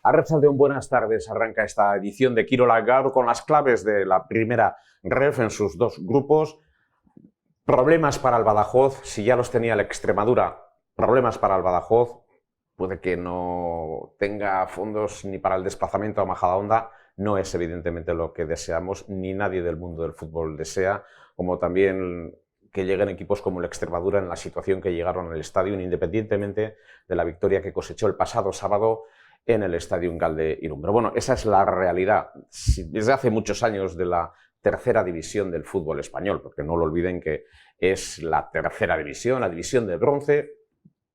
Arratsaldeon, buenas tardes. Arranca esta edición de Quirola Gaur con las claves de la primera ref en sus dos grupos. Problemas para el Badajoz, si ya los tenía el Extremadura, problemas para el Badajoz. Puede que no tenga fondos ni para el desplazamiento a Majadahonda. No es evidentemente lo que deseamos, ni nadie del mundo del fútbol desea, como también que lleguen equipos como el Extremadura en la situación que llegaron al estadio, independientemente de la victoria que cosechó el pasado sábado en el Estadio Galde Irún. Pero bueno, esa es la realidad desde hace muchos años de la tercera división del fútbol español, porque no lo olviden que es la tercera división, la división de bronce,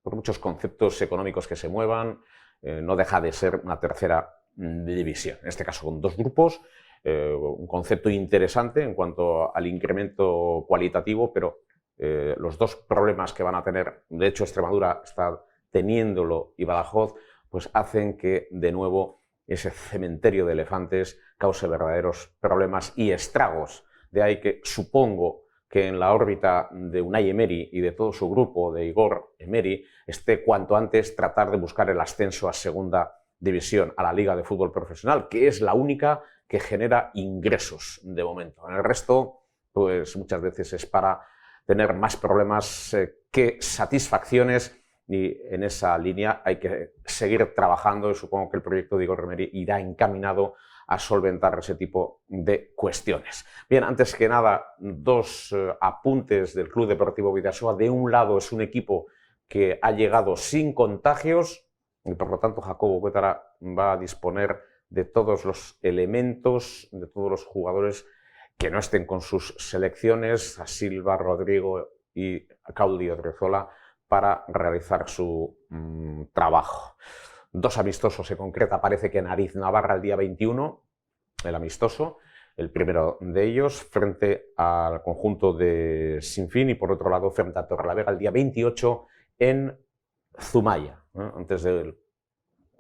por muchos conceptos económicos que se muevan, no deja de ser una tercera división, en este caso con dos grupos, un concepto interesante en cuanto al incremento cualitativo, pero los dos problemas que van a tener, de hecho Extremadura está teniéndolo y Badajoz, pues hacen que de nuevo ese cementerio de elefantes cause verdaderos problemas y estragos. De ahí que supongo que en la órbita de Unai Emery y de todo su grupo, de Igor Emery, esté cuanto antes tratar de buscar el ascenso a segunda división, a la Liga de Fútbol Profesional, que es la única que genera ingresos de momento. En el resto, pues muchas veces es para tener más problemas que satisfacciones, y en esa línea hay que seguir trabajando y supongo que el proyecto de Igor Emery irá encaminado a solventar ese tipo de cuestiones. Bien, antes que nada, dos apuntes del Club Deportivo Bidasoa. De un lado es un equipo que ha llegado sin contagios y por lo tanto Jacobo Huétara va a disponer de todos los elementos, de todos los jugadores que no estén con sus selecciones, a Silva, Rodrigo y a Claudio Odriozola, para realizar su trabajo. Dos amistosos en concreto, parece que en Ariz-Navarra el día 21, el amistoso, el primero de ellos frente al conjunto de Sinfín y por otro lado frente a Torrelavega el día 28 en Zumaya, antes del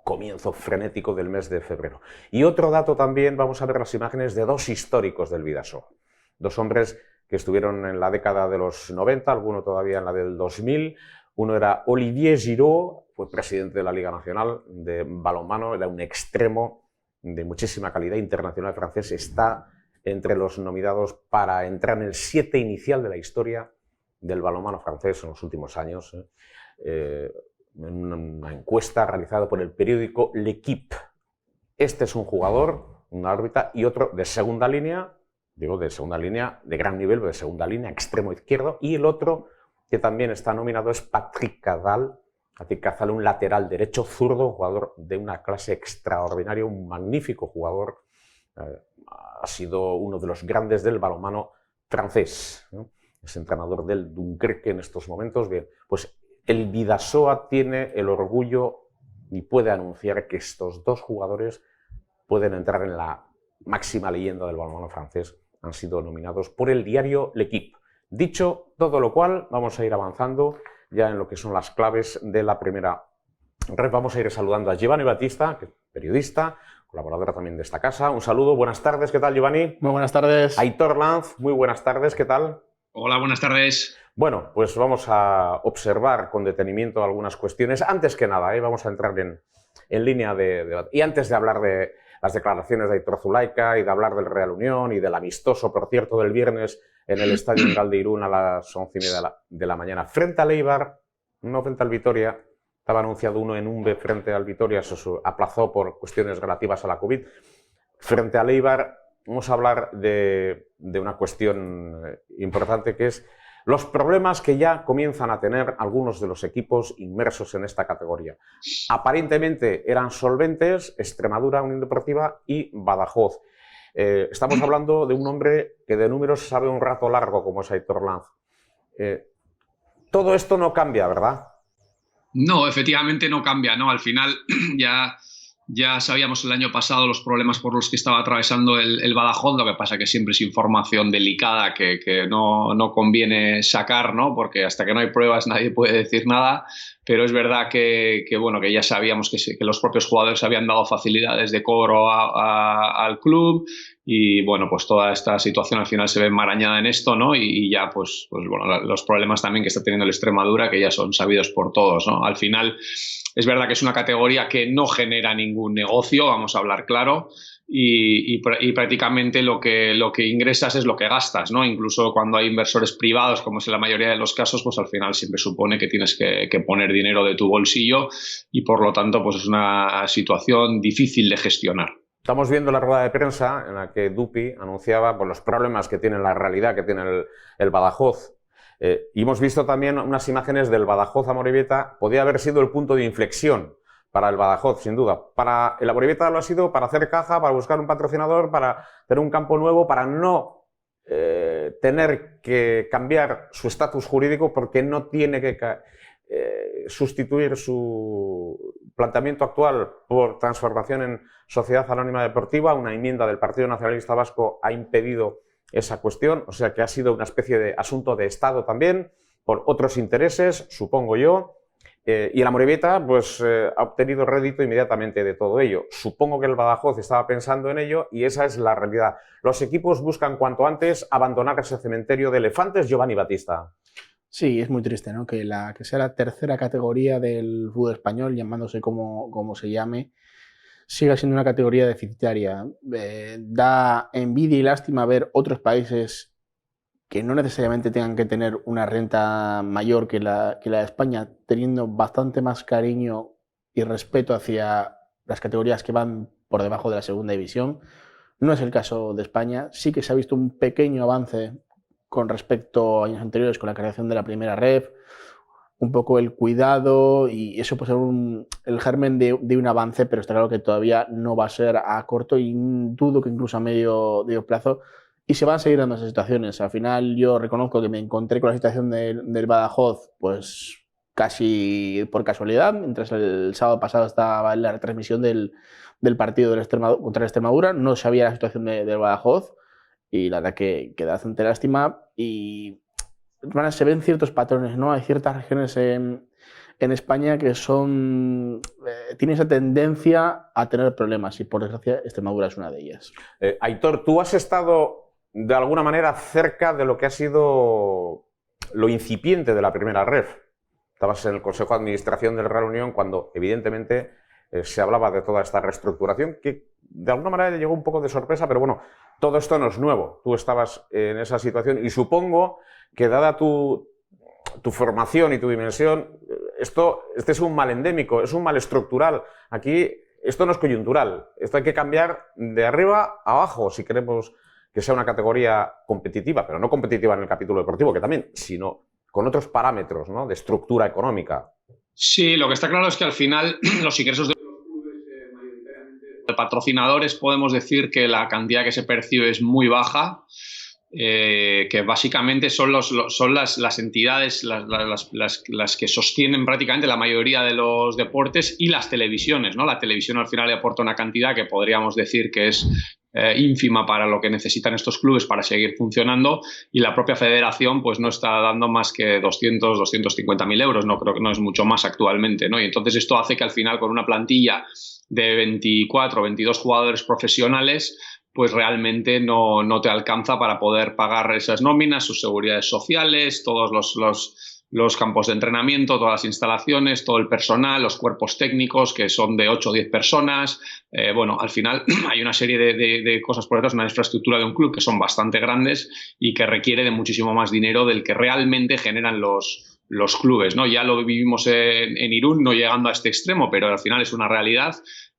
comienzo frenético del mes de febrero. Y otro dato también, vamos a ver las imágenes de dos históricos del Bidasoa, dos hombres que estuvieron en la década de los 90, alguno todavía en la del 2000. Uno era Olivier Giroud, fue presidente de la Liga Nacional de Balonmano, era un extremo de muchísima calidad internacional francés, está entre los nominados para entrar en el 7 inicial de la historia del balonmano francés en los últimos años, en una encuesta realizada por el periódico L'Équipe. Este es un jugador, una órbita, y otro de segunda línea, digo de segunda línea, de gran nivel, de segunda línea, extremo izquierdo, y el otro que también está nominado es Patrick Cazal, un lateral derecho zurdo, un jugador de una clase extraordinaria, un magnífico jugador, ha sido uno de los grandes del balonmano francés, ¿no? Es entrenador del Dunkerque en estos momentos. Bien, pues el Bidasoa tiene el orgullo y puede anunciar que estos dos jugadores pueden entrar en la máxima leyenda del balonmano francés. Han sido nominados por el diario L'Équipe. Dicho todo lo cual, vamos a ir avanzando ya en lo que son las claves de la primera red. Vamos a ir saludando a Giovanni Battista, que es periodista, colaboradora también de esta casa. Un saludo, buenas tardes, ¿qué tal, Giovanni? Muy buenas tardes. Aitor Lanz, muy buenas tardes, ¿qué tal? Hola, buenas tardes. Bueno, pues vamos a observar con detenimiento algunas cuestiones. Antes que nada, vamos a entrar en línea de debate. Y antes de hablar de las declaraciones de Aitor Zulaika y de hablar del Real Unión y del amistoso, por cierto, del viernes en el Estadio Galde Irún a las 11:30 de la mañana. Frente al Eibar, no frente al Vitoria, estaba anunciado uno en Umbe frente al Vitoria, eso se aplazó por cuestiones relativas a la COVID. Frente al Eibar, vamos a hablar de una cuestión importante, que es los problemas que ya comienzan a tener algunos de los equipos inmersos en esta categoría. Aparentemente eran solventes Extremadura, Unión Deportiva y Badajoz. Estamos hablando de un hombre que de números sabe un rato largo, como es Aitor Lanz. Todo esto no cambia, ¿verdad? No, efectivamente no cambia, ¿no? Al final ya sabíamos el año pasado los problemas por los que estaba atravesando el Badajoz, lo que pasa que siempre es información delicada que no conviene sacar, ¿no? Porque hasta que no hay pruebas nadie puede decir nada, pero es verdad que ya sabíamos que los propios jugadores habían dado facilidades de cobro al club, y bueno, pues toda esta situación al final se ve enmarañada en esto, ¿no? Y ya pues bueno, los problemas también que está teniendo el Extremadura, que ya son sabidos por todos, ¿no? Al final es verdad que es una categoría que no genera ningún negocio, vamos a hablar claro, y prácticamente lo que ingresas es lo que gastas, ¿no? Incluso cuando hay inversores privados, como es en la mayoría de los casos, pues al final siempre supone que tienes que poner dinero de tu bolsillo y por lo tanto pues es una situación difícil de gestionar. Estamos viendo la rueda de prensa en la que Dupi anunciaba los problemas que tiene la realidad, que tiene el Badajoz. Y hemos visto también unas imágenes del Badajoz Amorebieta. Podía haber sido el punto de inflexión para el Badajoz, sin duda. Para el Amorebieta lo ha sido para hacer caja, para buscar un patrocinador, para tener un campo nuevo, para no tener que cambiar su estatus jurídico, porque no tiene que sustituir su planteamiento actual por transformación en sociedad anónima deportiva. Una enmienda del Partido Nacionalista Vasco ha impedido esa cuestión, o sea que ha sido una especie de asunto de Estado también, por otros intereses, supongo yo, y el Amorebieta pues, ha obtenido rédito inmediatamente de todo ello. Supongo que el Badajoz estaba pensando en ello y esa es la realidad. Los equipos buscan cuanto antes abandonar ese cementerio de elefantes, Giovanni Battista. Sí, es muy triste, ¿no? Que sea la tercera categoría del fútbol español, llamándose como se llame, siga siendo una categoría deficitaria. Da envidia y lástima ver otros países que no necesariamente tengan que tener una renta mayor que la de España, teniendo bastante más cariño y respeto hacia las categorías que van por debajo de la segunda división. No es el caso de España. Sí que se ha visto un pequeño avance con respecto a años anteriores con la creación de la primera ref, un poco el cuidado, y eso puede ser el germen de un avance, pero está claro que todavía no va a ser a corto y dudo que incluso a medio plazo, y se van a seguir dando esas situaciones. Al final yo reconozco que me encontré con la situación del Badajoz pues casi por casualidad, mientras el sábado pasado estaba en la retransmisión del partido contra el Extremadura, no sabía la situación del Badajoz, y la verdad que da bastante lástima. Y se ven ciertos patrones, ¿no? Hay ciertas regiones en España que tienen esa tendencia a tener problemas, y por desgracia Extremadura es una de ellas. Aitor, tú has estado de alguna manera cerca de lo que ha sido lo incipiente de la primera ref. Estabas en el Consejo de Administración del Real Unión cuando evidentemente se hablaba de toda esta reestructuración que de alguna manera llegó un poco de sorpresa, pero bueno, todo esto no es nuevo. Tú estabas en esa situación y supongo que dada tu formación y tu dimensión, este es un mal endémico, es un mal estructural. Aquí esto no es coyuntural, esto hay que cambiar de arriba a abajo si queremos que sea una categoría competitiva, pero no competitiva en el capítulo deportivo, que también, sino con otros parámetros, ¿no?, de estructura económica. Sí, lo que está claro es que al final los ingresos de patrocinadores podemos decir que la cantidad que se percibe es muy baja, que básicamente son las entidades las que sostienen prácticamente la mayoría de los deportes y las televisiones, ¿no? La televisión al final le aporta una cantidad que podríamos decir que es ínfima para lo que necesitan estos clubes para seguir funcionando, y la propia federación pues no está dando más que 250.000 euros, no creo que no es mucho más actualmente, ¿no? Y entonces esto hace que al final con una plantilla de 24 o 22 jugadores profesionales pues realmente no te alcanza para poder pagar esas nóminas, sus seguridades sociales, todos los campos de entrenamiento, todas las instalaciones, todo el personal, los cuerpos técnicos, que son de 8 o 10 personas. Bueno, al final hay una serie de cosas por detrás, una infraestructura de un club que son bastante grandes y que requiere de muchísimo más dinero del que realmente generan los clubes, ¿no? Ya lo vivimos en Irún, no llegando a este extremo, pero al final es una realidad.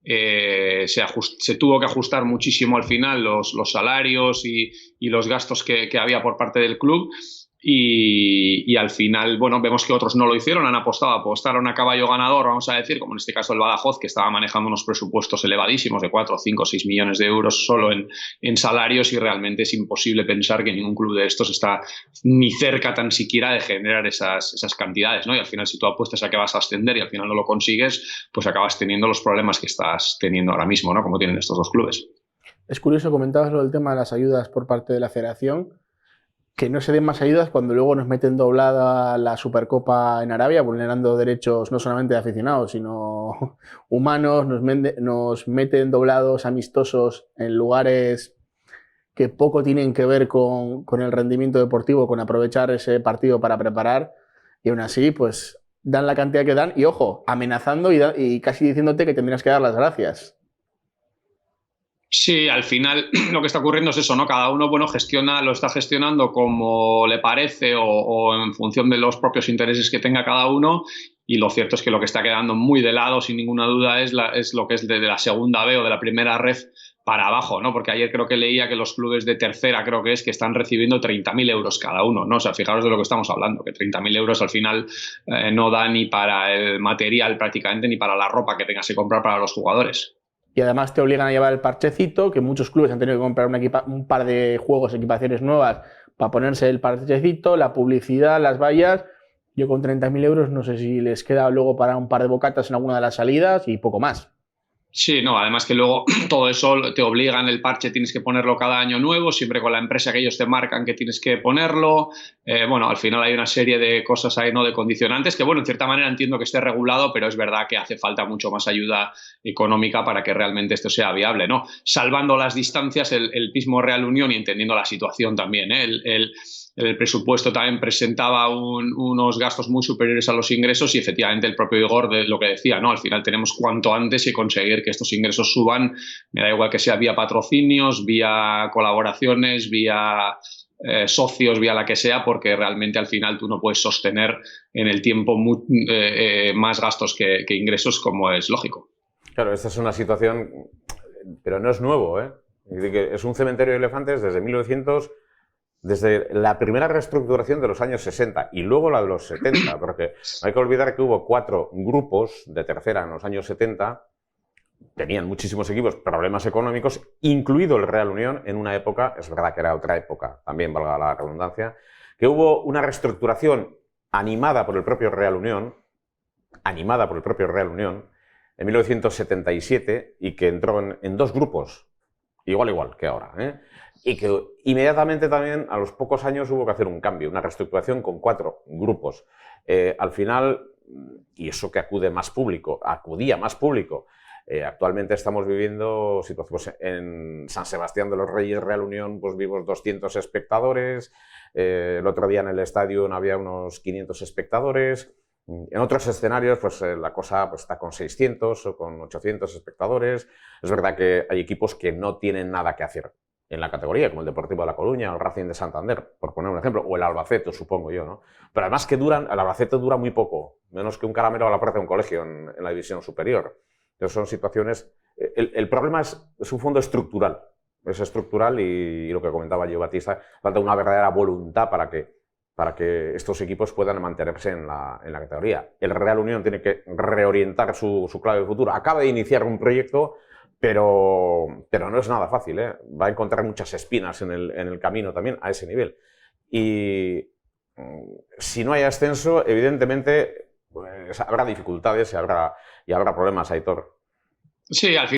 Se tuvo que ajustar muchísimo al final los salarios y los gastos que había por parte del club, y al final, bueno, vemos que otros no lo hicieron, apostaron a caballo ganador, vamos a decir, como en este caso el Badajoz, que estaba manejando unos presupuestos elevadísimos de 4, 5, 6 millones de euros solo en salarios, y realmente es imposible pensar que ningún club de estos está ni cerca tan siquiera de generar esas cantidades, ¿no? Y al final, si tú apuestas a que vas a ascender y al final no lo consigues, pues acabas teniendo los problemas que estás teniendo ahora mismo, ¿no?, como tienen estos dos clubes. Es curioso, comentabas lo del tema de las ayudas por parte de la federación, que no se den más ayudas cuando luego nos meten doblada la Supercopa en Arabia, vulnerando derechos no solamente de aficionados, sino humanos, nos meten doblados amistosos en lugares que poco tienen que ver con el rendimiento deportivo, con aprovechar ese partido para preparar, y aún así, pues dan la cantidad que dan y, ojo, amenazando y casi diciéndote que tendrías que dar las gracias. Sí, al final lo que está ocurriendo es eso, ¿no? Cada uno, bueno, lo está gestionando como le parece o en función de los propios intereses que tenga cada uno, y lo cierto es que lo que está quedando muy de lado, sin ninguna duda, es lo que es de la segunda B o de la primera ref para abajo, ¿no? Porque ayer creo que leía que los clubes de tercera, creo que están recibiendo 30.000 euros cada uno, ¿no? O sea, fijaros de lo que estamos hablando, que 30.000 euros al final no da ni para el material prácticamente, ni para la ropa que tengas que comprar para los jugadores. Y además te obligan a llevar el parchecito, que muchos clubes han tenido que comprar un par de juegos, equipaciones nuevas para ponerse el parchecito, la publicidad, las vallas. Yo con 30.000 euros no sé si les queda luego para un par de bocatas en alguna de las salidas y poco más. Sí, no, además que luego todo eso te obligan, el parche tienes que ponerlo cada año nuevo, siempre con la empresa que ellos te marcan que tienes que ponerlo. Bueno, al final hay una serie de cosas ahí, ¿no? De condicionantes que, bueno, en cierta manera entiendo que esté regulado, pero es verdad que hace falta mucho más ayuda económica para que realmente esto sea viable, ¿no? Salvando las distancias, el mismo Real Unión y entendiendo la situación también, ¿eh? El presupuesto también presentaba unos gastos muy superiores a los ingresos y efectivamente el propio Igor de lo que decía, ¿no? Al final tenemos cuanto antes que conseguir que estos ingresos suban, me da igual que sea vía patrocinios, vía colaboraciones, vía socios, vía la que sea, porque realmente al final tú no puedes sostener en el tiempo más gastos que ingresos, como es lógico. Claro, esta es una situación, pero no es nuevo, ¿eh? Es un cementerio de elefantes desde 1900. Desde la primera reestructuración de los años 60 y luego la de los 70, porque no hay que olvidar que hubo 4 grupos de tercera en los años 70, tenían muchísimos equipos, problemas económicos, incluido el Real Unión en una época, es verdad que era otra época, también valga la redundancia, que hubo una reestructuración animada por el propio Real Unión, en 1977 y que entró en 2 grupos, igual que ahora, ¿eh? Y que inmediatamente también, a los pocos años, hubo que hacer un cambio, una reestructuración con 4 grupos. Al final, y eso que acudía más público, actualmente estamos viviendo situaciones en San Sebastián de los Reyes, Real Unión, pues vimos 200 espectadores, el otro día en el estadio había unos 500 espectadores. En otros escenarios, pues la cosa pues, está con 600 o con 800 espectadores. Es verdad que hay equipos que no tienen nada que hacer en la categoría, como el Deportivo de La Coruña o el Racing de Santander, por poner un ejemplo, o el Albacete, supongo yo, ¿no? Pero además que el Albacete dura muy poco, menos que un caramelo a la puerta de un colegio en la división superior. Entonces son situaciones... El problema es un fondo estructural, es estructural y lo que comentaba yo, Batista, falta una verdadera voluntad para que estos equipos puedan mantenerse en la categoría. El Real Unión tiene que reorientar su clave de futuro. Acaba de iniciar un proyecto, pero no es nada fácil, ¿eh? Va a encontrar muchas espinas en el camino también a ese nivel. Y si no hay ascenso, evidentemente pues, habrá dificultades y habrá problemas, Aitor. Sí, al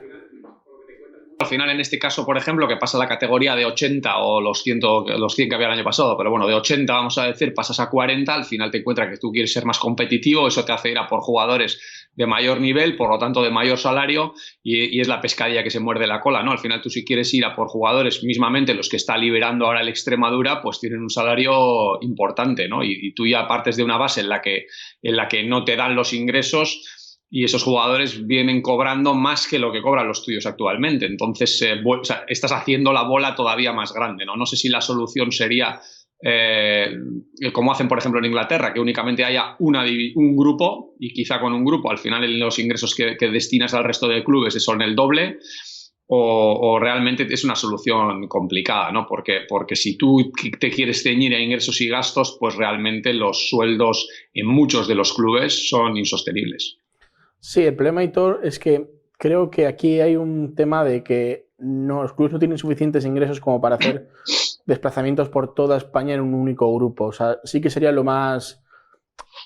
final, en este caso, por ejemplo, que pasa la categoría de 80 o los 100 que había el año pasado, pero bueno, de 80, vamos a decir, pasas a 40, al final te encuentras que tú quieres ser más competitivo, eso te hace ir a por jugadores de mayor nivel, por lo tanto de mayor salario, y es la pescadilla que se muerde la cola, ¿no? Al final tú si quieres ir a por jugadores, mismamente los que está liberando ahora el Extremadura, pues tienen un salario importante, ¿no? Y tú ya partes de una base en la que no te dan los ingresos, y esos jugadores vienen cobrando más que lo que cobran los tuyos actualmente. Entonces, o sea, estás haciendo la bola todavía más grande, ¿no? No sé si la solución sería, como hacen, por ejemplo, en Inglaterra, que únicamente haya un grupo y quizá con un grupo al final los ingresos que destinas al resto de clubes son el doble. O realmente es una solución complicada, ¿no? Porque si tú te quieres ceñir a ingresos y gastos, pues realmente los sueldos en muchos de los clubes son insostenibles. Sí, el problema, Hitor, es que creo que aquí hay un tema de que los clubes no tienen suficientes ingresos como para hacer desplazamientos por toda España en un único grupo. O sea, sí que sería lo más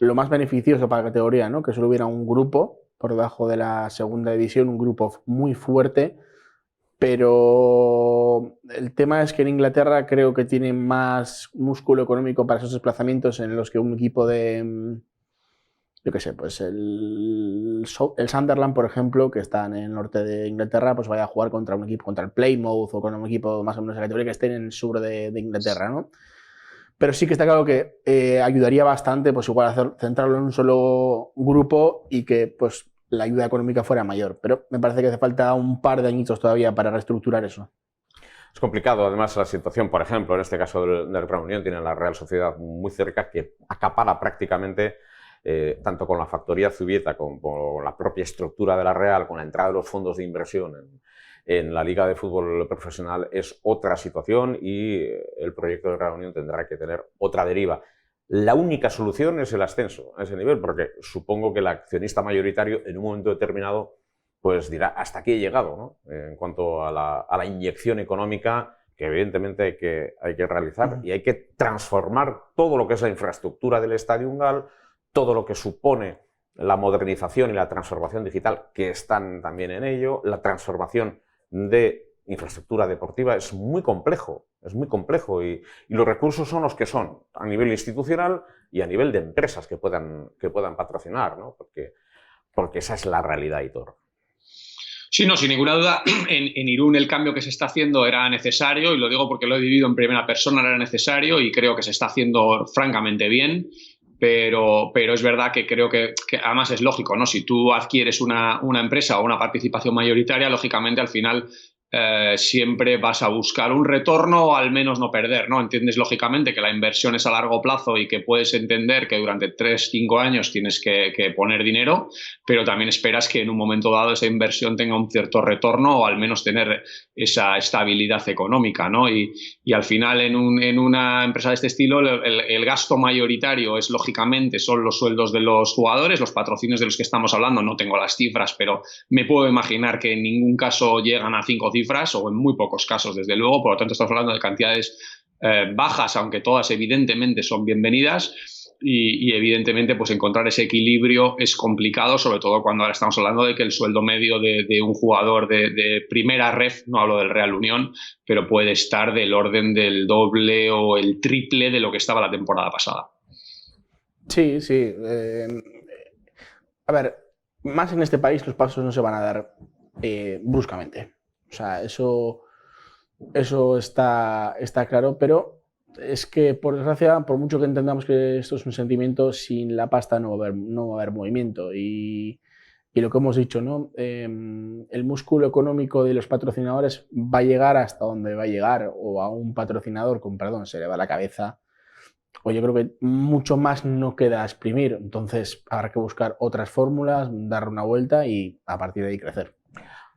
beneficioso para la categoría, ¿no? Que solo hubiera un grupo por debajo de la segunda división, un grupo muy fuerte, pero el tema es que en Inglaterra creo que tienen más músculo económico para esos desplazamientos en los que un equipo de yo qué sé, pues el Sunderland, por ejemplo, que está en el norte de Inglaterra, pues vaya a jugar contra un equipo, contra el Plymouth o con un equipo más o menos de categoría que esté en el sur de Inglaterra, ¿no? Pero sí que está claro que ayudaría bastante, pues igual centrarlo en un solo grupo y que pues la ayuda económica fuera mayor. Pero me parece que hace falta un par de añitos todavía para reestructurar eso. Es complicado, además, la situación, por ejemplo, en este caso del Real Unión, tiene la Real Sociedad muy cerca, que acapara prácticamente, tanto con la factoría Zubieta como con la propia estructura de la Real, con la entrada de los fondos de inversión en la Liga de Fútbol Profesional, es otra situación y el proyecto del Real Unión tendrá que tener otra deriva. La única solución es el ascenso a ese nivel, porque supongo que el accionista mayoritario en un momento determinado pues dirá, hasta aquí he llegado, ¿no? En cuanto a la inyección económica que evidentemente hay que realizar y hay que transformar todo lo que es la infraestructura del Estadio Unggal, todo lo que supone la modernización y la transformación digital, que están también en ello, la transformación de infraestructura deportiva es muy complejo y los recursos son los que son, a nivel institucional y a nivel de empresas que puedan patrocinar, ¿no? Porque esa es la realidad, Aitor. Sí, no, sin ninguna duda, en Irún el cambio que se está haciendo era necesario, y lo digo porque lo he vivido en primera persona, era necesario y creo que se está haciendo francamente bien, pero es verdad que creo que además es lógico, ¿no? Si tú adquieres una empresa o una participación mayoritaria, lógicamente al final siempre vas a buscar un retorno o al menos no perder, ¿no? Entiendes lógicamente que la inversión es a largo plazo y que puedes entender que durante 3-5 años tienes que poner dinero, pero también esperas que en un momento dado esa inversión tenga un cierto retorno o al menos tener esa estabilidad económica, ¿no? Y al final en una empresa de este estilo el gasto mayoritario es lógicamente son los sueldos de los jugadores, los patrocinios de los que estamos hablando, no tengo las cifras, pero me puedo imaginar que en ningún caso llegan a 5 cifras o en muy pocos casos, desde luego. Por lo tanto, estamos hablando de cantidades bajas, aunque todas evidentemente son bienvenidas. Y evidentemente pues encontrar ese equilibrio es complicado, sobre todo cuando ahora estamos hablando de que el sueldo medio de un jugador de primera ref, no hablo del Real Unión, pero puede estar del orden del doble o el triple de lo que estaba la temporada pasada. Sí, sí. A ver, más en este país los pasos no se van a dar bruscamente. O sea, eso está claro, pero es que, por desgracia, por mucho que entendamos que esto es un sentimiento, sin la pasta no va a haber movimiento. Y lo que hemos dicho, ¿no? El músculo económico de los patrocinadores va a llegar hasta donde va a llegar, o a un patrocinador con perdón se le va la cabeza, o yo creo que mucho más no queda a exprimir. Entonces habrá que buscar otras fórmulas, darle una vuelta y a partir de ahí crecer.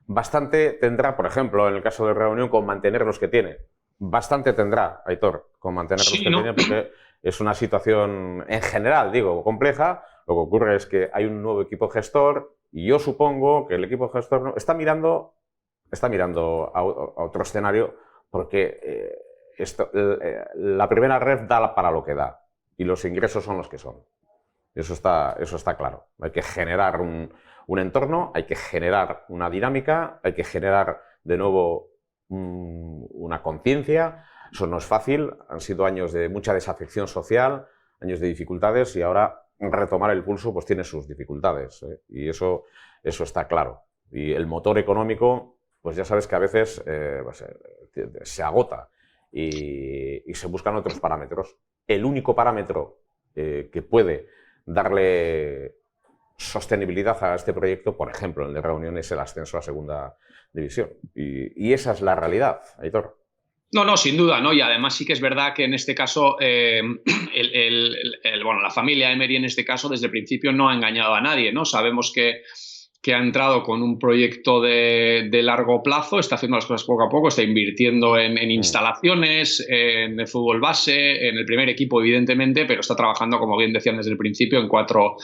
Bastante tendrá, por ejemplo, en el caso de Real Unión, con mantener los que tiene. Bastante tendrá, Aitor, con mantener los que tiene, porque es una situación, en general, digo, compleja. Lo que ocurre es que hay un nuevo equipo gestor y yo supongo que el equipo gestor está mirando a otro escenario, porque la primera red da para lo que da y los ingresos son los que son. Eso está claro. Hay que generar un entorno, hay que generar una dinámica, hay que generar de nuevo una conciencia. Eso no es fácil, han sido años de mucha desafección social, años de dificultades y ahora retomar el pulso pues tiene sus dificultades, ¿eh? Y eso está claro. Y el motor económico, pues ya sabes que a veces se agota y se buscan otros parámetros. El único parámetro que puede darle sostenibilidad a este proyecto, por ejemplo, el de Real Unión, es el ascenso a segunda división. Y esa es la realidad, Aitor. No, sin duda, ¿no? Y además sí que es verdad que en este caso, la familia Emery en este caso desde el principio no ha engañado a nadie, ¿no? Sabemos que ha entrado con un proyecto de largo plazo, está haciendo las cosas poco a poco, está invirtiendo en instalaciones, en el fútbol base, en el primer equipo, evidentemente, pero está trabajando, como bien decían desde el principio, en 4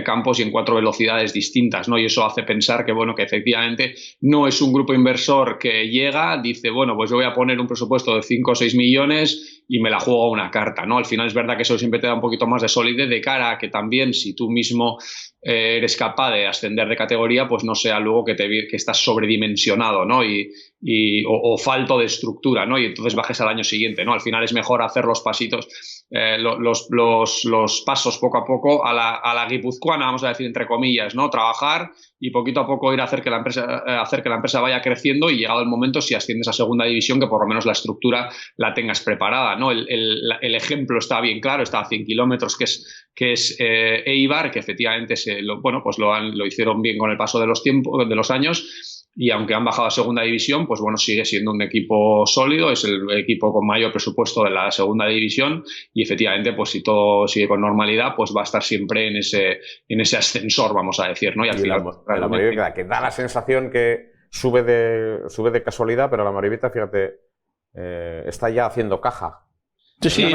campos y en 4 velocidades distintas, ¿no? Y eso hace pensar que, bueno, que efectivamente no es un grupo inversor que llega, dice, bueno, pues yo voy a poner un presupuesto de 5 o 6 millones y me la juego a una carta, ¿no? Al final es verdad que eso siempre te da un poquito más de solidez de cara a que también, si tú mismo eres capaz de ascender de categoría, pues no sea luego que estás sobredimensionado, ¿no? Y o falto de estructura, ¿no? Y entonces bajes al año siguiente, ¿no? Al final es mejor hacer los pasitos, los pasos poco a poco a la guipuzcoana, vamos a decir entre comillas, ¿no? Trabajar y poquito a poco ir a hacer que la empresa vaya creciendo, y llegado el momento, si asciendes a segunda división, que por lo menos la estructura la tengas preparada, ¿no? El ejemplo está bien claro, está a 100 kilómetros, que es Eibar, que efectivamente lo hicieron bien con el paso de los años. Y aunque han bajado a segunda división, pues bueno, sigue siendo un equipo sólido, es el equipo con mayor presupuesto de la segunda división, y efectivamente, pues si todo sigue con normalidad, pues va a estar siempre en ese ascensor, vamos a decir, ¿no? Y al final, la Moribeta, que da la sensación que sube de casualidad, pero la Moribeta, fíjate, está ya haciendo caja. Sí,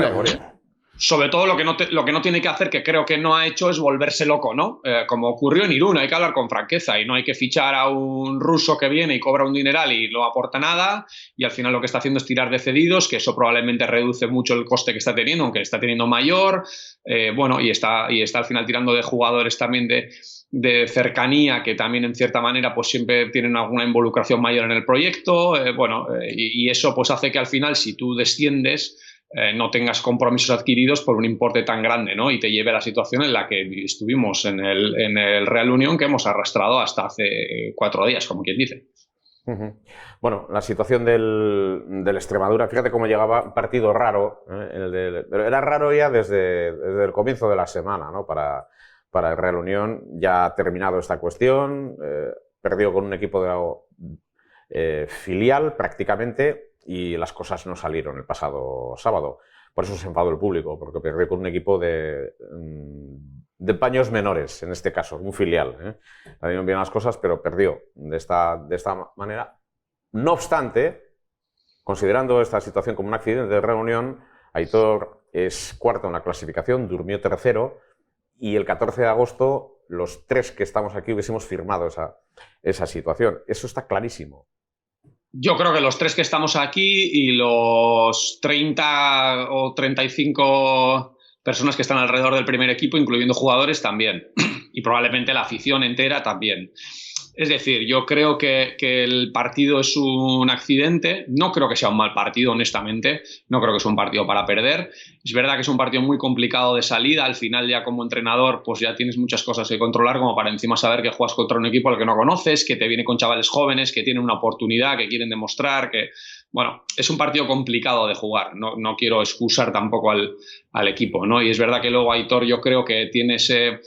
sobre todo lo que no tiene que hacer, que creo que no ha hecho, es volverse loco, ¿no? Como ocurrió en Irún, hay que hablar con franqueza, y no hay que fichar a un ruso que viene y cobra un dineral y no aporta nada, y al final lo que está haciendo es tirar de cedidos, que eso probablemente reduce mucho el coste que está teniendo, aunque está teniendo mayor, y está al final tirando de jugadores también de cercanía, que también en cierta manera pues siempre tienen alguna involucración mayor en el proyecto, y eso pues hace que al final, si tú desciendes, no tengas compromisos adquiridos por un importe tan grande, ¿no? Y te lleve a la situación en la que estuvimos en el Real Unión, que hemos arrastrado hasta hace 4 días, como quien dice. Bueno, la situación del Extremadura, fíjate cómo llegaba, un partido raro, pero era raro ya desde el comienzo de la semana, ¿no? Para el Real Unión. Ya ha terminado esta cuestión, perdió con un equipo filial prácticamente, y las cosas no salieron el pasado sábado. Por eso se enfadó el público, porque perdió con un equipo de paños menores, en este caso, un filial. Salieron bien las cosas, pero perdió de esta manera. No obstante, considerando esta situación como un accidente de Real Unión, Aitor es cuarto en la clasificación, durmió tercero, y el 14 de agosto los 3 que estamos aquí hubiésemos firmado esa situación. Eso está clarísimo. Yo creo que los 3 que estamos aquí y los 30 o 35 personas que están alrededor del primer equipo, incluyendo jugadores, también. Y probablemente la afición entera también. Es decir, yo creo que el partido es un accidente. No creo que sea un mal partido, honestamente. No creo que sea un partido para perder. Es verdad que es un partido muy complicado de salida. Al final, ya como entrenador, pues ya tienes muchas cosas que controlar, como para encima saber que juegas contra un equipo al que no conoces, que te viene con chavales jóvenes, que tienen una oportunidad, que quieren demostrar que... Bueno, es un partido complicado de jugar. No quiero excusar tampoco al equipo, ¿no? Y es verdad que luego Aitor, yo creo que tiene ese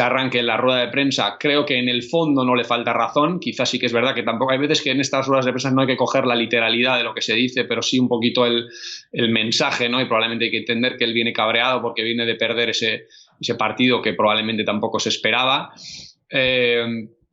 arranque en la rueda de prensa. Creo que en el fondo no le falta razón. Quizás sí que es verdad que tampoco hay veces que en estas ruedas de prensa no hay que coger la literalidad de lo que se dice, pero sí un poquito el mensaje, ¿no? Y probablemente hay que entender que él viene cabreado porque viene de perder ese partido que probablemente tampoco se esperaba.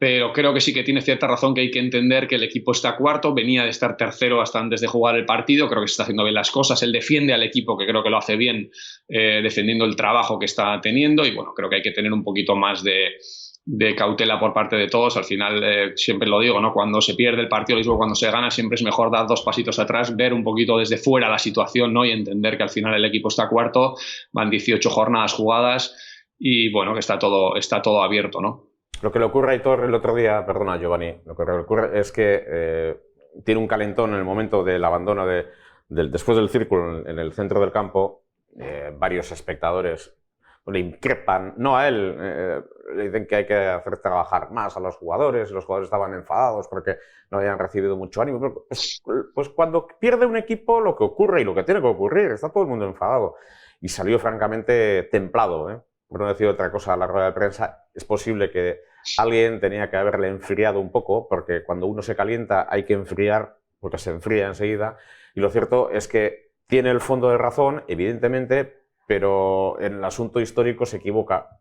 Pero creo que sí que tiene cierta razón, que hay que entender que el equipo está cuarto, venía de estar tercero hasta antes de jugar el partido, creo que se está haciendo bien las cosas, él defiende al equipo, que creo que lo hace bien, defendiendo el trabajo que está teniendo, y bueno, creo que hay que tener un poquito más de cautela por parte de todos. Al final, siempre lo digo, ¿no? Cuando se pierde el partido, lo mismo cuando se gana, siempre es mejor dar 2 pasitos atrás, ver un poquito desde fuera la situación, ¿no? Y entender que al final el equipo está cuarto, van 18 jornadas jugadas, y bueno, que está todo abierto, ¿no? Lo que le ocurre a Aitor el otro día, perdona Giovanni, lo que le ocurre es que tiene un calentón en el momento del abandono después del círculo en el centro del campo. Varios espectadores le increpan, no a él, le dicen que hay que hacer trabajar más a los jugadores estaban enfadados porque no habían recibido mucho ánimo. Pero, pues cuando pierde un equipo, lo que ocurre y lo que tiene que ocurrir, está todo el mundo enfadado. Y salió francamente templado, por no decir otra cosa, a la rueda de prensa. Es posible que alguien tenía que haberle enfriado un poco, porque cuando uno se calienta hay que enfriar, porque se enfría enseguida. Y lo cierto es que tiene el fondo de razón, evidentemente, pero en el asunto histórico se equivoca.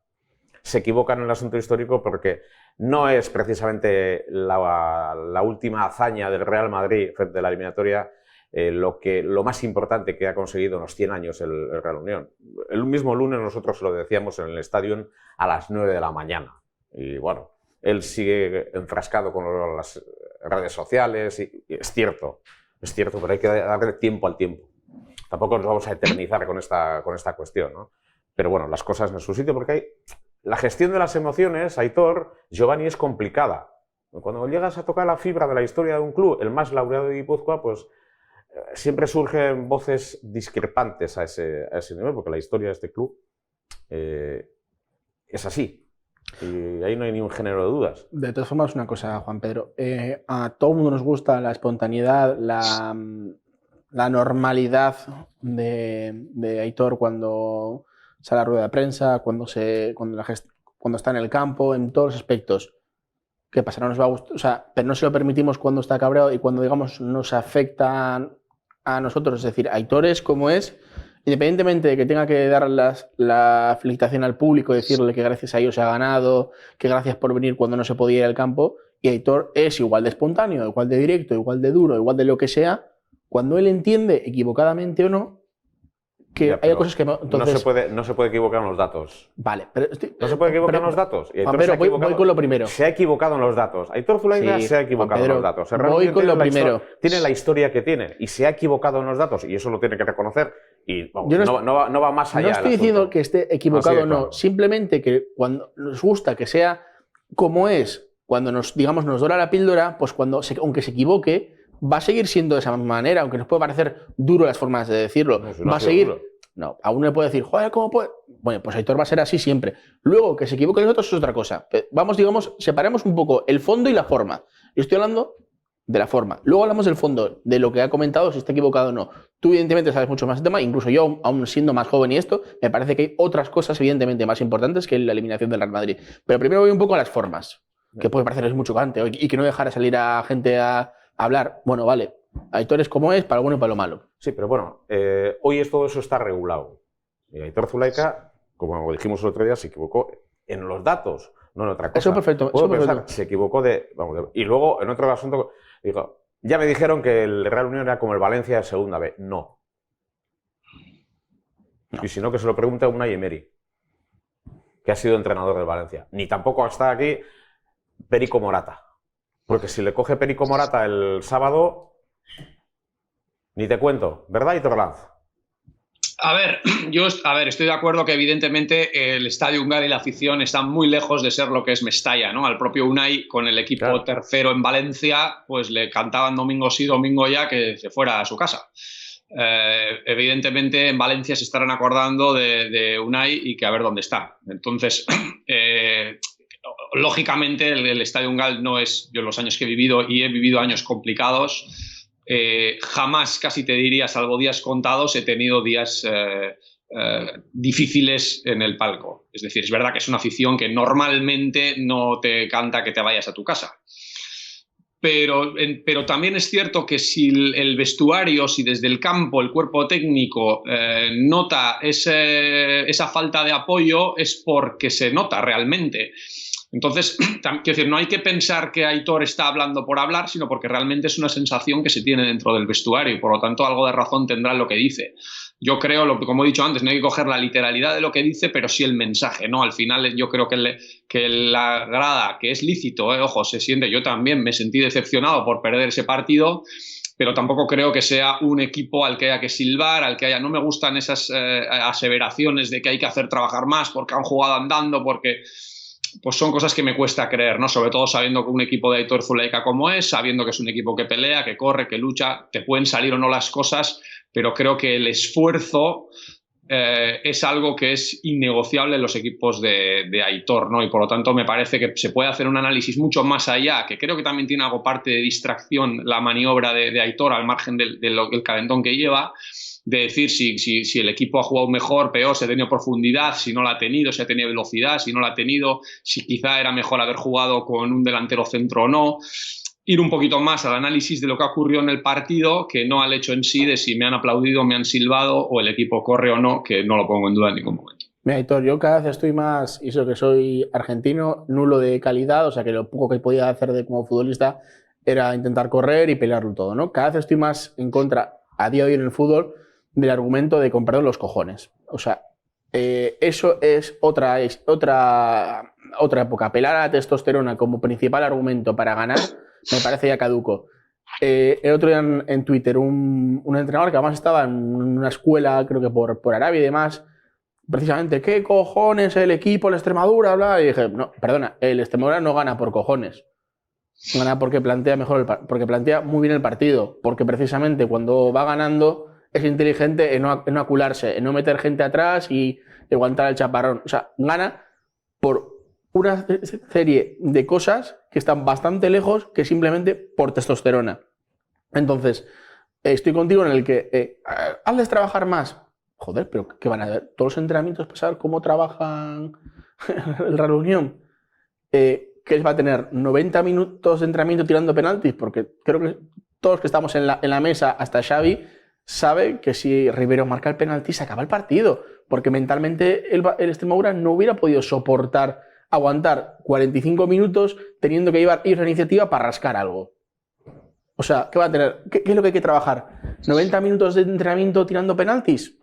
Se equivoca en el asunto histórico porque no es precisamente la última hazaña del Real Madrid frente a la eliminatoria lo más importante que ha conseguido en los 100 años el Real Unión. El mismo lunes nosotros lo decíamos en el estadio a las 9 de la mañana. Y bueno, él sigue enfrascado con las redes sociales y es cierto, pero hay que darle tiempo al tiempo. Tampoco nos vamos a eternizar con esta cuestión, ¿no? Pero bueno, las cosas en su sitio, porque la gestión de las emociones, Aitor, Giovanni, es complicada. Cuando llegas a tocar la fibra de la historia de un club, el más laureado de Guipúzcoa, pues siempre surgen voces discrepantes a ese nivel, porque la historia de este club es así. Y ahí no hay ni un género de dudas. De todas formas, una cosa, Juan Pedro. A todo el mundo nos gusta la espontaneidad, la normalidad de Aitor cuando sale a la rueda de prensa, cuando está en el campo, en todos los aspectos. ¿Qué pasa? No nos va a gustar, o sea, pero no se lo permitimos cuando está cabreado y cuando, digamos, nos afecta a nosotros. Es decir, Aitor es como es, independientemente de que tenga que dar la felicitación al público, decirle que gracias a ellos se ha ganado, que gracias por venir cuando no se podía ir al campo, y Aitor es igual de espontáneo, igual de directo, igual de duro, igual de lo que sea, cuando él entiende, equivocadamente o no, que Ya, hay cosas que no. Entonces, no se puede equivocar en los datos. Vale, pero No se puede equivocar en los datos. Y Juan Pedro, voy con lo primero. Se ha equivocado en los datos. Aitor Zulaika Sí, se ha equivocado Juan Pedro, en los datos. voy con lo primero. Tiene la historia que tiene y se ha equivocado en los datos y eso lo tiene que reconocer. Y vamos, Yo no va más allá. No estoy diciendo que esté equivocado o no, claro. simplemente que cuando nos gusta que sea como es, cuando nos dora la píldora, pues aunque se equivoque, va a seguir siendo de esa manera, aunque nos puede parecer duro las formas de decirlo. No va a seguir. Duro. No, a uno le puede decir, joder, ¿cómo puede? Bueno, pues Aitor va a ser así siempre. Luego, que se equivoque nosotros es otra cosa. Vamos, digamos, separemos un poco el fondo y la forma. Yo estoy hablando de la forma. Luego hablamos del fondo, de lo que ha comentado, si está equivocado o no. Tú, evidentemente, sabes mucho más del tema, incluso yo, aún siendo más joven y esto, me parece que hay otras cosas, evidentemente, más importantes que la eliminación del Real Madrid. Pero primero voy un poco a las formas, que puede parecerles mucho cante y que no dejar salir a gente a hablar. Bueno, vale, Aitor es como es, para lo bueno y para lo malo. Sí, pero bueno, hoy todo eso está regulado. Y Aitor Zulaika, como dijimos el otro día, se equivocó en los datos, no en otra cosa. Eso perfecto. Puedo pensar, se equivocó y luego, en otro asunto, digo, ya me dijeron que el Real Unión era como el Valencia de segunda B. No. Y si no, que se lo pregunte a Unai Emery, que ha sido entrenador del Valencia. Ni tampoco está aquí Perico Morata. Porque si le coge Perico Morata el sábado, ni te cuento, ¿verdad, Aitor Lanz? A ver, estoy de acuerdo que evidentemente el Estadio Ungara y la afición están muy lejos de ser lo que es Mestalla, ¿no? Al propio Unai, con el equipo tercero en Valencia, pues le cantaban domingo sí, domingo ya que se fuera a su casa. Evidentemente en Valencia se estarán acordando de Unai y que a ver dónde está. Entonces, lógicamente el Estadio Ungara no es, yo los años que he vivido, y he vivido años complicados, jamás, casi te diría, salvo días contados, he tenido días difíciles en el palco. Es decir, es verdad que es una afición que normalmente no te canta que te vayas a tu casa. Pero también es cierto que si el vestuario, si desde el campo el cuerpo técnico nota esa falta de apoyo, es porque se nota realmente. Entonces, quiero decir, no hay que pensar que Aitor está hablando por hablar, sino porque realmente es una sensación que se tiene dentro del vestuario y por lo tanto algo de razón tendrá en lo que dice. Yo creo, como he dicho antes, no hay que coger la literalidad de lo que dice, pero sí el mensaje, ¿no? Al final yo creo que la grada, que es lícito, ojo, se siente, yo también me sentí decepcionado por perder ese partido, pero tampoco creo que sea un equipo al que haya que silbar, al que haya... No me gustan esas aseveraciones de que hay que hacer trabajar más porque han jugado andando, porque... Pues son cosas que me cuesta creer, ¿no? Sobre todo sabiendo que un equipo de Aitor Zulaika como es, sabiendo que es un equipo que pelea, que corre, que lucha, te pueden salir o no las cosas, pero creo que el esfuerzo es algo que es innegociable en los equipos de Aitor, ¿no? Y por lo tanto me parece que se puede hacer un análisis mucho más allá, que creo que también tiene algo parte de distracción la maniobra de Aitor al margen del calentón que lleva, de decir si el equipo ha jugado mejor, peor, si ha tenido profundidad, si no la ha tenido, si ha tenido velocidad, si no la ha tenido, si quizá era mejor haber jugado con un delantero centro o no. Ir un poquito más al análisis de lo que ocurrió en el partido, que no al hecho en sí de si me han aplaudido, me han silbado o el equipo corre o no, que no lo pongo en duda en ningún momento. Mira, Aitor, yo cada vez estoy más, y eso que soy argentino, nulo de calidad, o sea que lo poco que podía hacer como futbolista era intentar correr y pelearlo todo, ¿no? Cada vez estoy más en contra, a día de hoy en el fútbol, del argumento de comprar los cojones. O sea, eso es otra época. Apelar a la testosterona como principal argumento para ganar me parece ya caduco. El otro día en Twitter un entrenador que además estaba en una escuela, creo que por Arabia y demás, precisamente, ¿qué cojones el equipo, la Extremadura? Bla? Y dije, no, perdona, el Extremadura no gana por cojones. Gana porque plantea mejor porque plantea muy bien el partido, porque precisamente cuando va ganando es inteligente en no acularse, en no meter gente atrás y aguantar el chaparrón. O sea, gana por una serie de cosas que están bastante lejos que simplemente por testosterona. Entonces, estoy contigo en el que hazles trabajar más. Joder, pero ¿qué van a ver? Todos los entrenamientos para saber cómo trabajan el Real Unión. Que va a tener 90 minutos de entrenamiento tirando penaltis, porque creo que todos los que estamos en la mesa, hasta Xavi, sabe que si Rivero marca el penalti se acaba el partido, porque mentalmente el Extremadura no hubiera podido soportar, aguantar 45 minutos teniendo que llevar la iniciativa para rascar algo. O sea, ¿qué va a tener? ¿Qué es lo que hay que trabajar? ¿90 minutos de entrenamiento tirando penaltis?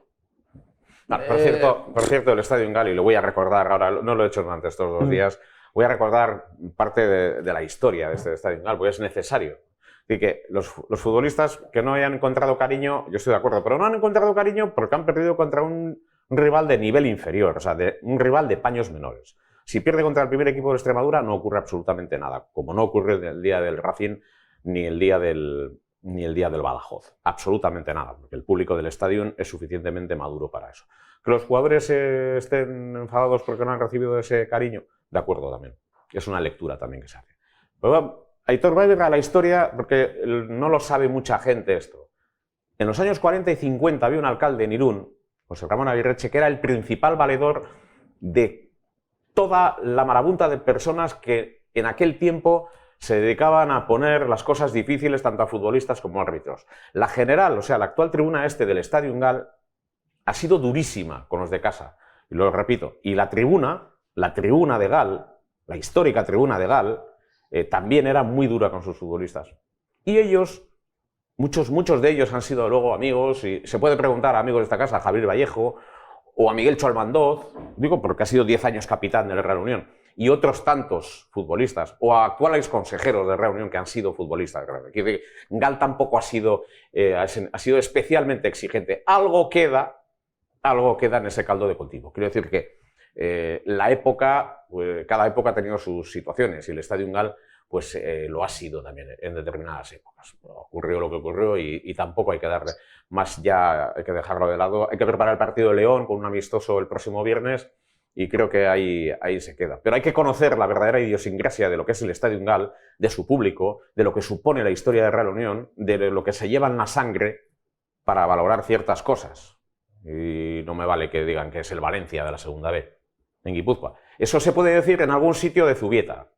Por cierto, el Estadio Gali, lo voy a recordar ahora, no lo he hecho durante estos 2 días, voy a recordar parte de la historia de este Estadio Gali, porque es necesario. Y que los futbolistas que no hayan encontrado cariño, yo estoy de acuerdo, pero no han encontrado cariño porque han perdido contra un rival de nivel inferior, o sea, un rival de paños menores. Si pierde contra el primer equipo de Extremadura no ocurre absolutamente nada, como no ocurre el día del Racing ni el día del Badajoz. Absolutamente nada, porque el público del estadio es suficientemente maduro para eso. Que los jugadores estén enfadados porque no han recibido ese cariño, de acuerdo también. Es una lectura también que se hace. Pero Aitor va a ir a la historia porque no lo sabe mucha gente esto. En los años 40 y 50 había un alcalde en Irún, José Ramón Aguirreche, que era el principal valedor de toda la marabunta de personas que en aquel tiempo se dedicaban a poner las cosas difíciles tanto a futbolistas como a árbitros. La general, o sea, la actual tribuna del Estadio Gal, ha sido durísima con los de casa. Y lo repito, y la tribuna de Gal, la histórica tribuna de Gal, también era muy dura con sus futbolistas. Y ellos, muchos de ellos han sido luego amigos, y se puede preguntar a amigos de esta casa, a Javier Vallejo o a Miguel Cholmandoz, digo porque ha sido 10 años capitán del Real Unión, y otros tantos futbolistas, o a actuales consejeros del Real Unión que han sido futbolistas. Gal tampoco ha sido especialmente exigente. Algo queda en ese caldo de cultivo. Quiero decir que cada época ha tenido sus situaciones y el Estadio Gal pues, lo ha sido también en determinadas épocas. Ocurrió lo que ocurrió y tampoco hay que darle más, ya hay que dejarlo de lado. Hay que preparar el partido de León con un amistoso el próximo viernes y creo que ahí se queda. Pero hay que conocer la verdadera idiosincrasia de lo que es el Estadio Gal, de su público, de lo que supone la historia de Real Unión, de lo que se lleva en la sangre para valorar ciertas cosas. Y no me vale que digan que es el Valencia de la segunda B, en Guipúzcoa. Eso se puede decir en algún sitio de Zubieta.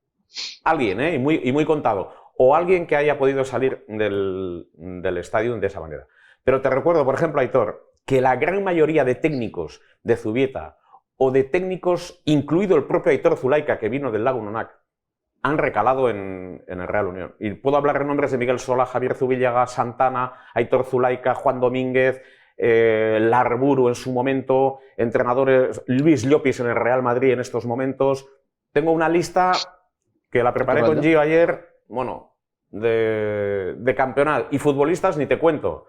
Alguien, y muy contado. O alguien que haya podido salir del estadio de esa manera. Pero te recuerdo, por ejemplo, Aitor, que la gran mayoría de técnicos de Zubieta o de técnicos, incluido el propio Aitor Zulaika, que vino del Lago Nonac, han recalado en el Real Unión. Y puedo hablar en nombres de Miguel Sola, Javier Zubillaga, Santana, Aitor Zulaika, Juan Domínguez, Larburu en su momento, entrenadores, Luis Llopis en el Real Madrid en estos momentos. Tengo una lista que la preparé con Gio ayer, bueno, de campeonato. Y futbolistas ni te cuento.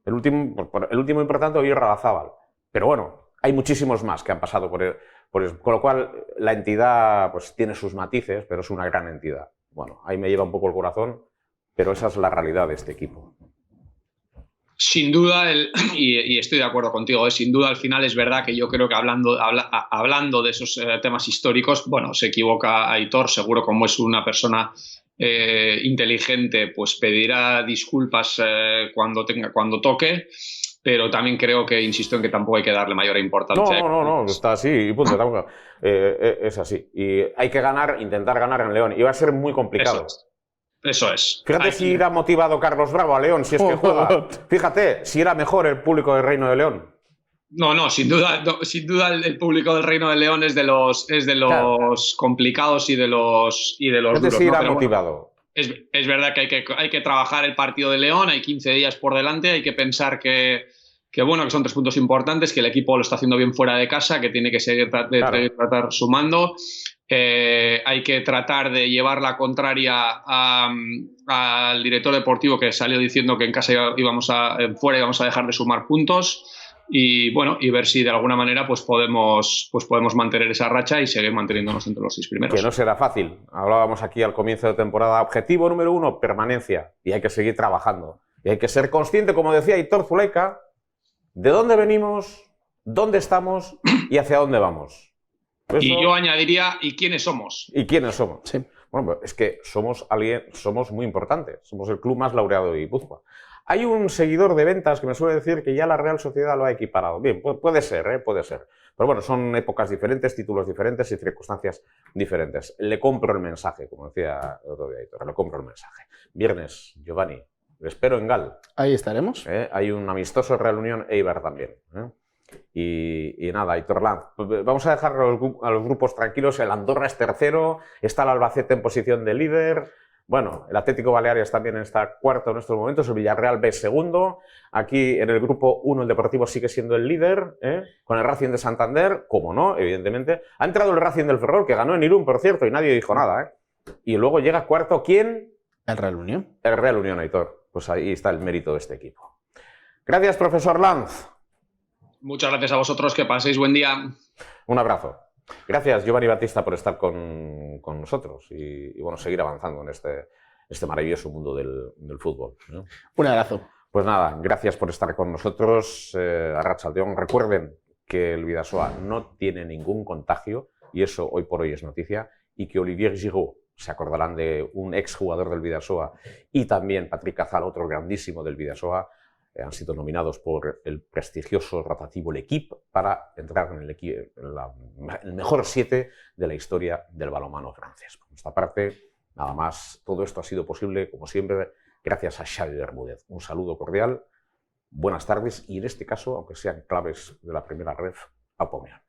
El último importante hoy es Radazábal. Pero bueno, hay muchísimos más que han pasado por eso. Con lo cual, la entidad pues, tiene sus matices, pero es una gran entidad. Bueno, ahí me lleva un poco el corazón, pero esa es la realidad de este equipo. Sin duda, y estoy de acuerdo contigo, sin duda al final es verdad que yo creo que hablando de esos temas históricos, bueno, se equivoca Aitor, seguro como es una persona inteligente, pues pedirá disculpas cuando toque, pero también creo que, insisto en que tampoco hay que darle mayor importancia. No, está así, y punto, es así. Y hay que intentar ganar en León, y va a ser muy complicado. Eso es. Fíjate si irá motivado Carlos Bravo a León, si es que juega. Fíjate, si era mejor el público del Reino de León. No, sin duda el público del Reino de León es de los claro, complicados y de los duros. Si irá motivado. Bueno, es verdad que hay que trabajar el partido de León, hay 15 días por delante, hay que pensar que son 3 puntos importantes, que el equipo lo está haciendo bien fuera de casa, que tiene que seguir tratar sumando. Hay que tratar de llevar la contraria al director deportivo, que salió diciendo que en casa fuera íbamos a dejar de sumar puntos. y bueno, y ver si de alguna manera pues podemos mantener esa racha y seguir manteniéndonos entre los 6 primeros. Que no será fácil. Hablábamos aquí al comienzo de temporada. Objetivo número 1, permanencia. Y hay que seguir trabajando. Y hay que ser consciente, como decía Aitor Zulaika, de dónde venimos, dónde estamos y hacia dónde vamos. Eso... Y yo añadiría, ¿y quiénes somos? ¿Y quiénes somos? Sí. Bueno, pues es que somos muy importantes. Somos el club más laureado de Guipúzcoa. Hay un seguidor de ventas que me suele decir que ya la Real Sociedad lo ha equiparado. Bien, puede ser, puede ser. Pero bueno, son épocas diferentes, títulos diferentes y circunstancias diferentes. Le compro el mensaje, como decía el otro día, le compro el mensaje. Viernes, Giovanni, le espero en Gal. Ahí estaremos. Hay un amistoso Real Unión Eibar también. Y nada, Aitor Lanz, vamos a dejar a los grupos tranquilos. El Andorra es tercero, está el Albacete en posición de líder. Bueno, el Atlético Baleares también está cuarto en estos momentos, el Villarreal B segundo. Aquí en el grupo 1 el Deportivo sigue siendo el líder, con el Racing de Santander, como no, evidentemente. Ha entrado el Racing del Ferrol, que ganó en Irún, por cierto, y nadie dijo nada. Y luego llega cuarto, ¿quién? El Real Unión. El Real Unión, Aitor. Pues ahí está el mérito de este equipo. Gracias, profesor Lanz. Muchas gracias a vosotros, que paséis buen día. Un abrazo. Gracias, Giovanni Battista, por estar con nosotros y bueno, seguir avanzando en este maravilloso mundo del fútbol, ¿no? Un abrazo. Pues nada, gracias por estar con nosotros. Arratsaldeon. Recuerden que el Bidasoa no tiene ningún contagio, y eso hoy por hoy es noticia, y que Olivier Giroud, se acordarán de un exjugador del Bidasoa, y también Patrick Cazal, otro grandísimo del Bidasoa, han sido nominados por el prestigioso rotativo L'Équipe para entrar en el mejor 7 de la historia del balonmano francés. Por nuestra parte, nada más. Todo esto ha sido posible, como siempre, gracias a Xavi Bermúdez. Un saludo cordial, buenas tardes y, en este caso, aunque sean claves de la primera ref, a Pomeano.